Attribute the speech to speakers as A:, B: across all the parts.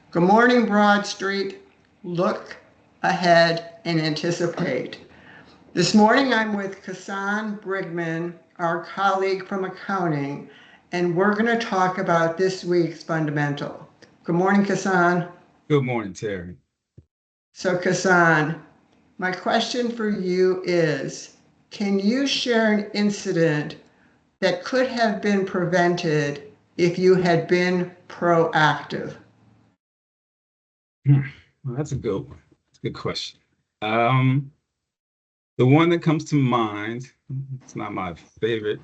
A: Good morning, Broad Street. Look ahead and anticipate. This morning I'm with Kassan Brigman, our colleague from accounting, and we're going to talk about this week's fundamental. Good morning, Kassan.
B: Good morning, Terry.
A: So, Kassan, my question for you is, can you share an incident that could have been prevented if you had been proactive?
B: Well, that's a good one. That's a good question. Um, the one that comes to mind, it's not my favorite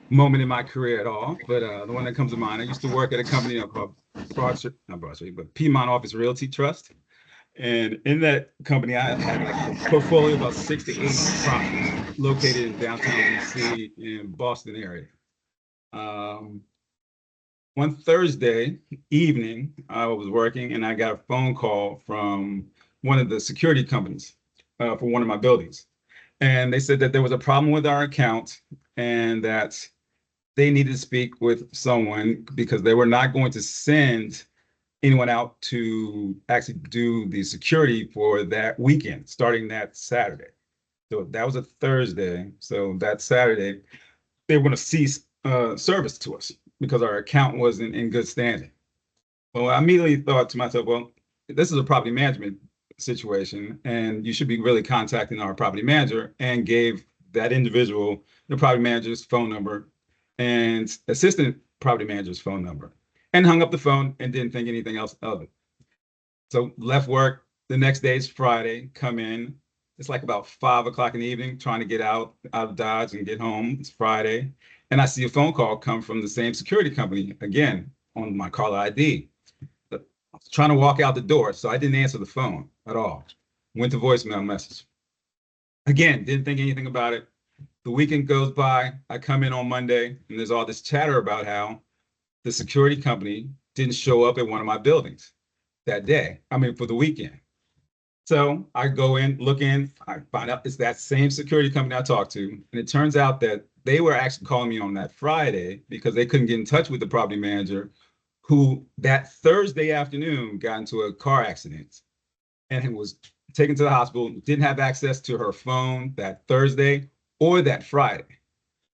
B: moment in my career at all, but the one that comes to mind, I used to work at a company called not Broad Street, but Piedmont Office Realty Trust. And in that company, I had like a portfolio of about 6 to 8 properties located in downtown DC and Boston area. Um, One Thursday evening, I was working and I got a phone call from one of the security companies for one of my buildings. And they said that there was a problem with our account and that they needed to speak with someone because they were not going to send anyone out to actually do the security for that weekend, starting that Saturday. So that was a Thursday. So that Saturday, they were going to cease service to us because our account wasn't in good standing. Well, I immediately thought to myself, well, this is a property management situation, and you should be really contacting our property manager, and gave that individual the property manager's phone number and assistant property manager's phone number, and hung up the phone and didn't think anything else of it. So left work. The next day is Friday. Come in. It's like about 5 o'clock in the evening, trying to get out of Dodge and get home. It's Friday, and I see a phone call come from the same security company again on my caller ID. I was trying to walk out the door, so I didn't answer the phone at all. Went to voicemail message. Again, didn't think anything about it. The weekend goes by. I come in on Monday, and there's all this chatter about how the security company didn't show up at one of my buildings that day. I mean, for the weekend. So I go in, look in, I find out it's that same security company I talked to. And it turns out that they were actually calling me on that Friday because they couldn't get in touch with the property manager, who that Thursday afternoon got into a car accident and was taken to the hospital, didn't have access to her phone that Thursday or that Friday.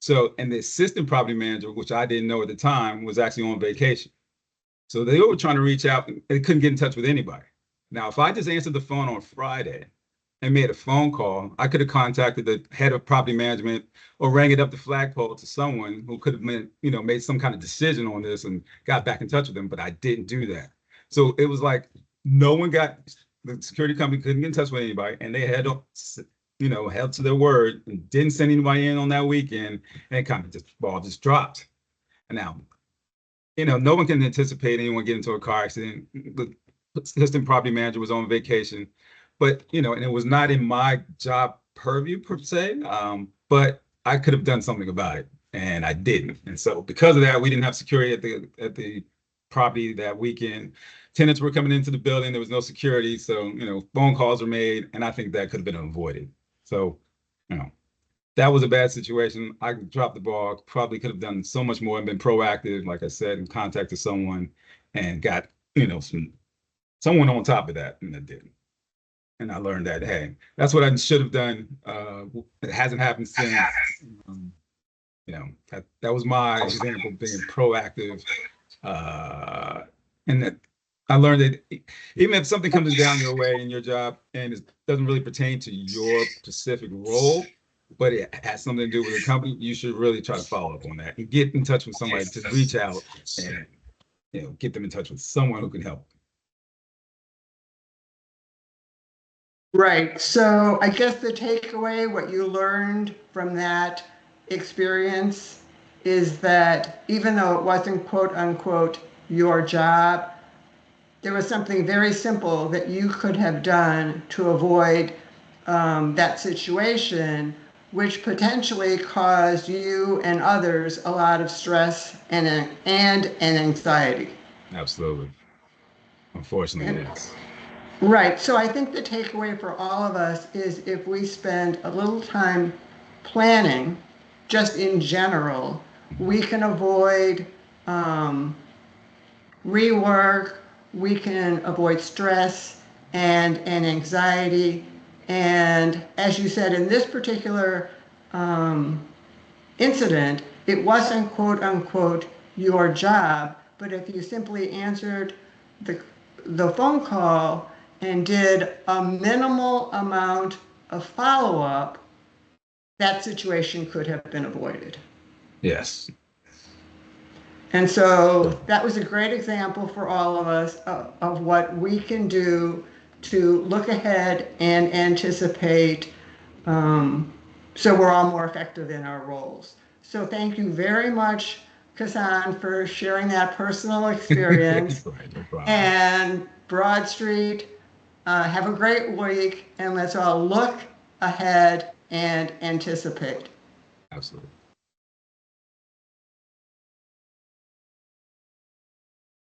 B: So, and the assistant property manager, which I didn't know at the time, was actually on vacation. So they were trying to reach out and they couldn't get in touch with anybody. Now, if I just answered the phone on Friday and made a phone call, I could have contacted the head of property management or rang it up the flagpole to someone who could have made some kind of decision on this and got back in touch with them, but I didn't do that. So it was like no one got, the security company couldn't get in touch with anybody, and they had, held to their word and didn't send anybody in on that weekend, and it kind of just ball just dropped. And now, no one can anticipate anyone getting into a car accident. The assistant property manager was on vacation, but and it was not in my job purview per se. But I could have done something about it, and I didn't. And so because of that, we didn't have security at the property that weekend. Tenants were coming into the building. There was no security, so phone calls were made, and I think that could have been avoided. So, you know, that was a bad situation. I dropped the ball. Probably could have done so much more and been proactive, like I said, and contacted someone and got someone on top of that, and it didn't. And I learned that, hey, that's what I should have done. It hasn't happened since. Um, that was my example of being proactive. Uh, and that I learned that even if something comes down your way in your job and it doesn't really pertain to your specific role, but it has something to do with the company, you should really try to follow up on that and get in touch with somebody to reach out and get them in touch with someone who can help.
A: Right. So I guess the takeaway, what you learned from that experience is that even though it wasn't quote unquote your job, there was something very simple that you could have done to avoid that situation, which potentially caused you and others a lot of stress and anxiety.
B: Absolutely. Unfortunately,
A: And
B: yes.
A: right. So I think the takeaway for all of us is if we spend a little time planning, just in general, we can avoid um, rework we can avoid stress and anxiety. And as you said, in this particular incident, it wasn't quote unquote your job, but if you simply answered the phone call and did a minimal amount of follow-up, that situation could have been avoided.
B: Yes.
A: And so that was a great example for all of us of what we can do to look ahead and anticipate, so we're all more effective in our roles. So thank you very much, Kasan, for sharing that personal experience.
B: Right, no problem.
A: And Broad Street, have a great week, and let's all look ahead and anticipate.
B: Absolutely.